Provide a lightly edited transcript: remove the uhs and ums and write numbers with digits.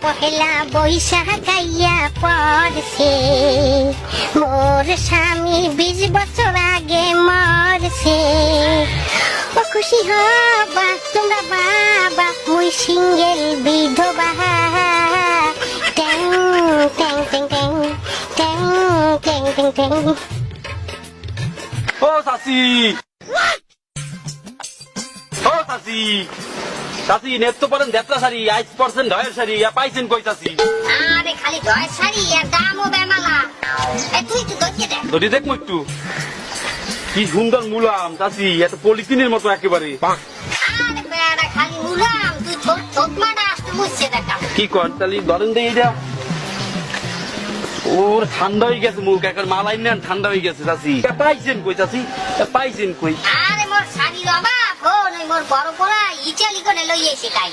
পহেলা বৈশাখ গাইয়া পড়ছে, মোর স্বামী 20 বছর আগে মরছে। ও খুশি হবা তোমরা বাবা, মুই সিঙ্গেল বিধবা। ট্যাং ট্যাং ট্যাং ট্যাং ট্যাং ট্যাং ট্যাং ট্যাং। ও চাচি, ও চাচি, চাচি নেট তো পরেন দেড়টা শাড়ি, 8% ঢয়ের শাড়ি পাইছেন কই চাচি? আরে খালি ঢয়ের শাড়ি আর দামও বেমালা। তুই তো ধরিয়ে দেখ, ধরি দেখ একটু। কি সুন্দর মুলাম চাচি, এত পলিথিনের মতো একেবারে। আরে বেড়া খালি মুলাম, তুই ছোট মাটা আসতে মুছছে দেখা। কি কর তাহলে ধরেন দেই এটা। ওর ঠান্ডা হয়ে গেছে মুখ, এখন মালাই নেন ঠান্ডা হয়ে গেছে চাচি। পাইছেন কই চাচি, পাইছেন কই? আরে মোর শাড়ির অভাব, মোর বড় পড়া ইটালি করে লইয়েছে তাই।